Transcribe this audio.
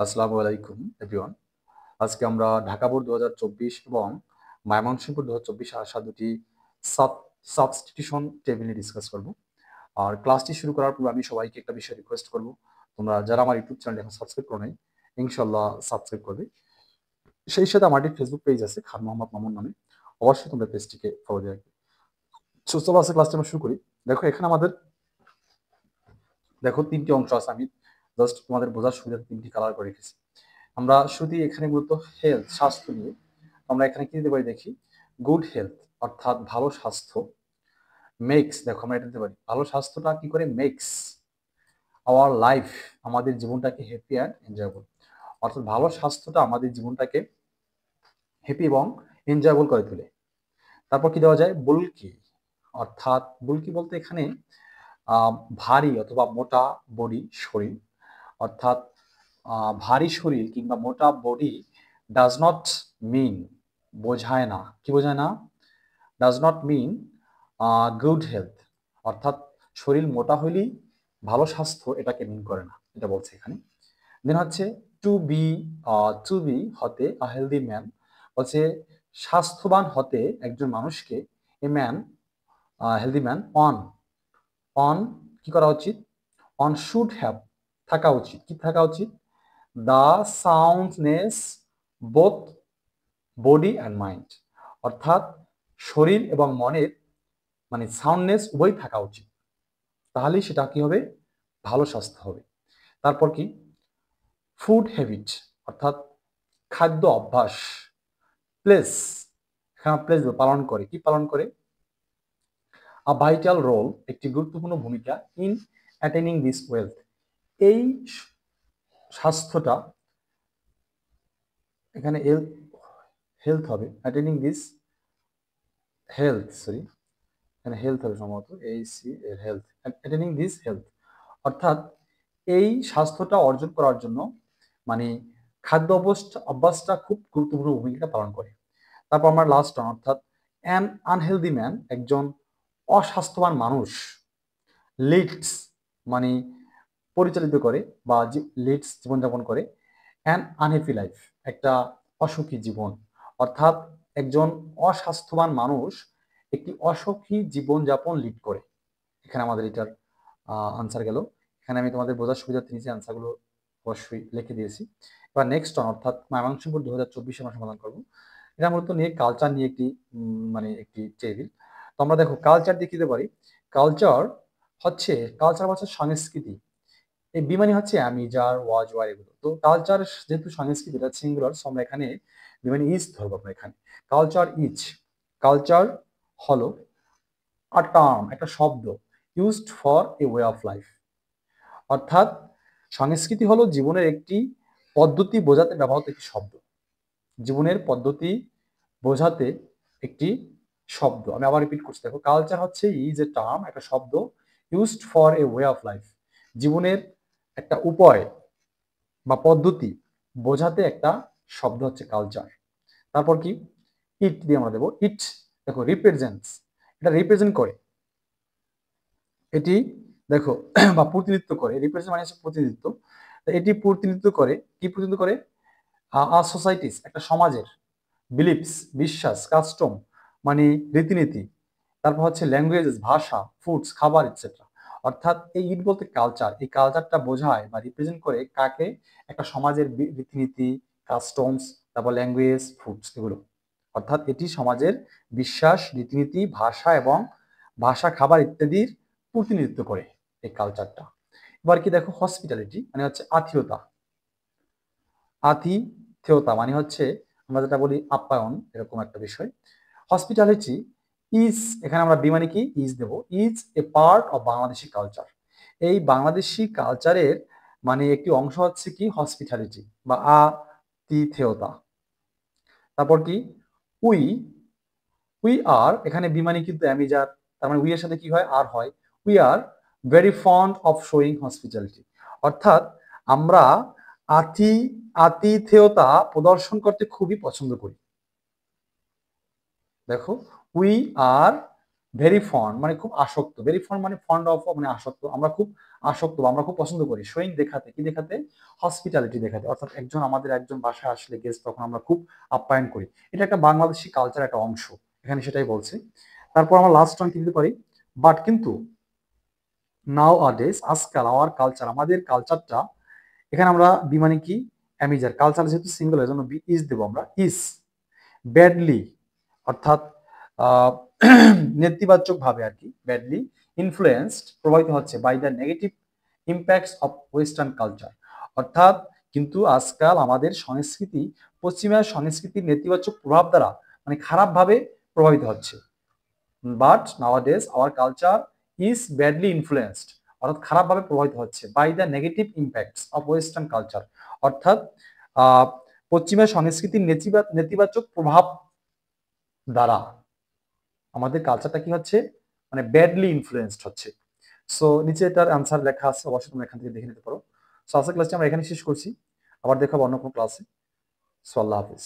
আসসালামু আলাইকুম এভরিওয়ান। আজকে আমরা ঢাকা বোর্ড 2024 এবং ময়মনসিংহ বোর্ড 2024 আসা দুটি সাবস্টিটিউশন টেবিল নিয়ে ডিসকাস করব। আর ক্লাসটি শুরু করার পূর্বে আমি সবাইকে একটা বিষয় রিকোয়েস্ট করব, তোমরা যারা আমার ইউটিউব চ্যানেল এখন সাবস্ক্রাইব করো নাই, ইনশাল্লাহ সাবস্ক্রাইব করবে। সেই সাথে আমার একটি ফেসবুক পেজ আছে খান মোহাম্মদ মামুন নামে, অবশ্যই তোমরা পেজটিকে ফলো দিয়ে রাখবে। চলো আজকে ক্লাসটি আমরা শুরু করি। দেখো এখানে আমাদের তিনটি অংশ আছে, আমি জাস্ট তোমাদের বোঝার সুবিধাতে তিনটি কালার করে রেখেছি। আমরা শুধুই এখানে মূলত হেলথ, স্বাস্থ্য নিয়ে আমরা এখানে কি দিতে পারি দেখি, গুড হেলথ অর্থাৎ ভালো স্বাস্থ্য মেক্স, দেখো আমরা এটা দিতে পারি, ভালো স্বাস্থ্যটা কি করে মেক্স আওয়ার লাইফ, আমাদের জীবনটাকে হ্যাপি অ্যান্ড এনজয়েবল, অর্থাৎ ভালো স্বাস্থ্যটা আমাদের জীবনটাকে হ্যাপি এবং এনজয়েবল করে তোলে। তারপর কি দেওয়া যায়, বুলকি, অর্থাৎ বুলকি বলতে এখানে ভারী অথবা মোটা বডি শরীর, অর্থাৎ ভারী শরীর কিংবা মোটা বডি ডাজ নট মিন, বোঝায় না, কি বোঝায় না, does not mean good health, অর্থাৎ শরীর মোটা হইলেই ভালো স্বাস্থ্য এটাকে মিন করে না, এটা বলছে এখানে। দেন হচ্ছে টু বি, হতে আ হেলদি ম্যান, বলছে স্বাস্থ্যবান হতে একজন মানুষকে, a man, healthy man on, on কি করা উচিত, অন শুড হ্যাভ থাকা উচিত, কি থাকা উচিত, the soundness both body and mind, অর্থাৎ শরীর এবং মনের মানে সাউন্ডনেস উভয় থাকা উচিত, তাহলেই সেটা কি হবে, ভালো স্বাস্থ্য হবে। তারপর কি, ফুড হ্যাবিট অর্থাৎ খাদ্য অভ্যাস, প্লেস, এখানে প্লেস পালন করে, কি পালন করে, আ ভাইটাল রোল, একটি গুরুত্বপূর্ণ ভূমিকা, ইন অ্যাটেনিং দিস ওয়েলথ, এই স্বাস্থ্যটা, এখানে হেলথ হবে, অ্যাটেনিং দিস হেলথ, সরি এখানে হেলথ হবে সম্ভবত, এই সি এর হেলথ, অ্যাটেনিং দিস হেলথ, অর্থাৎ এই স্বাস্থ্যটা অর্জন করার জন্য মানে খাদ্য অভ্যাসটা খুব গুরুত্বপূর্ণ ভূমিকা পালন করে। তারপর আমার লাস্ট ওয়ান, অর্থাৎ অ্যান আনহেলদি ম্যান, একজন অস্বাস্থ্যবান মানুষ, লিডস মানে পরিচালিত করে বা লিডস জীবনযাপন করে, অ্যান আনহ্যাপি লাইফ, একটা অসুখী জীবন, অর্থাৎ একজন অস্বাস্থ্যবান মানুষ একটি অসুখী জীবনযাপন লিড করে। এখানে আমাদের এটার আনসার গেল। এখানে আমি তোমাদের বোঝার সুবিধার্থে নিচে আনসারগুলো অবশ্যই লিখে দিয়েছি। এবার নেক্সট অন, অর্থাৎ ময়মনসিংহ 2024 আমরা সমাধান করবো। এটা মূলত নিয়ে কালচার নিয়ে একটি মানে একটি টেবিল। তো আমরা দেখো কালচার দিয়ে কি দিতে পারি, কালচার হচ্ছে, কালচার হচ্ছে সংস্কৃতি, এই বিমানি হচ্ছে আমি যার ওয়াজ ওয়ার এগুলো, তো কালচার যেহেতু সংস্কৃতি এটা সিঙ্গুলার, সো আমরা এখানে বিমানি ইজ ধরবো আমরা এখানে, কালচার ইজ, কালচার হলো আ টার্ম, একটা শব্দ, used for a way of life, অর্থাৎ সংস্কৃতি হলো জীবনের একটি পদ্ধতি বোঝাতে ব্যবহৃত একটি শব্দ, জীবনের পদ্ধতি বোঝাতে একটি শব্দ। আমি আবার রিপিট করছি, দেখো কালচার হচ্ছে ইজ এ টার্ম, একটা শব্দ, used for a way of life, জীবনের একটা উপায় বা পদ্ধতি বোঝাতে একটা শব্দ হচ্ছে কালচার। তারপর কি, ইট দিয়ে আমরা দেবো, ইট দেখো রিপ্রেজেন্টস, এটা রিপ্রেজেন্ট করে, এটি দেখো বা প্রতিনিধিত্ব করে, রিপ্রেজেন্ট মানে হচ্ছে প্রতিনিধিত্ব, এটি প্রতিনিধিত্ব করে, কি প্রতিনিধিত্ব করে, সোসাইটিস একটা সমাজের, বিলিফস বিশ্বাস, কাস্টম মানে রীতিনীতি, তারপর হচ্ছে ল্যাঙ্গুয়েজেস ভাষা, ফুডস খাবার ইটসেট্রা, অর্থাৎ এই ইট বলতে কালচার, এই কালচারটা বোঝায় বা রিপ্রেজেন্ট করে কাকে, একটা সমাজের রীতিনীতি, কাস্টমস, তারপর ল্যাঙ্গুয়েজ, ফুডস এগুলো, অর্থাৎ এটি সমাজের বিশ্বাস, রীতিনীতি, ভাষা এবং খাবার ইত্যাদির প্রতিনিধিত্ব করে এই কালচারটা। এবার কি দেখো, হসপিটালিটি মানে হচ্ছে আতিথেয়তা, আতিথেয়তা মানে হচ্ছে আমরা যেটা বলি আপ্যায়ন, এরকম একটা বিষয়। হসপিটালিটি ইজ, এখানে আমরা বি মানে কি ইজ দেব, is a part of Bangladeshi culture, এই বাংলাদেশি কালচারের মানে একটি অংশ হচ্ছে কি হসপিটালিটি বা আতিথেয়তা। তারপর কি, উই, উই আর, এখানে বি মানে কিন্তু অ্যামিজার, তার মানে উই এর সাথে কি হয় আর হয়, we are very fond of showing hospitality, অর্থাৎ আমরা আতি আতিথেয়তা প্রদর্শন করতে খুবই পছন্দ করি। দেখো উই আর ভেরি ফন্ড মানে খুব আসক্ত, ভেরি ফন্ড মানে ফন্ড অফ মানে আসক্ত, আমরা খুব আসক্ত বা আমরা খুব পছন্দ করি শোয়িং দেখাতে, কি দেখাতে? হসপিটালিটি দেখাতে। অর্থাৎ একজন বাসায় আসলে গেস্ট তখন আমরা খুব আপ্যায়ন করি। এটা একটা বাংলাদেশি কালচার একটা অংশ, এখানে সেটাই বলছে। তারপর আমরা লাস্ট ওয়ান কি দিতে পারি? বাট কিন্তু নাও আদেস আজকাল আওয়ার কালচার, আমাদের কালচারটা, এখানে আমরা বি মানে কি? অ্যামিজার, কালচার যেহেতু সিঙ্গুলার এজন্য বি ইজ দেবো আমরা, ইজ ব্যাডলি, অর্থাৎ আহ, নেতিবাচক ভাবে আর কি, ব্যাডলি ইনফ্লুয়েন্সড, প্রভাবিত হচ্ছে by the negative impacts of western culture. অর্থাৎ কিন্তু আজকাল আমাদের সংস্কৃতি পশ্চিমা সংস্কৃতির নেতিবাচক প্রভাব দ্বারা মানে খারাপভাবে প্রভাবিত হচ্ছে। But nowadays our culture is badly influenced, অর্থাৎ খারাপভাবে প্রভাবিত হচ্ছে by the negative impacts of western culture. অর্থাৎ পশ্চিমা সংস্কৃতির নেতিবাচক প্রভাব দ্বারা আমাদের কালচারটা কি হচ্ছে, মানে ব্যাডলি ইনফ্লুয়েন্সড হচ্ছে। সো নিচে এটার অ্যান্সার লেখা আছে, অবশ্যই তোমরা এখান থেকে দেখে নিতে পারো। সো আজকের ক্লাসটি আমরা এখানে শেষ করছি, আবার দেখাবো অন্য কোনো ক্লাসে। সো আল্লাহ হাফিজ।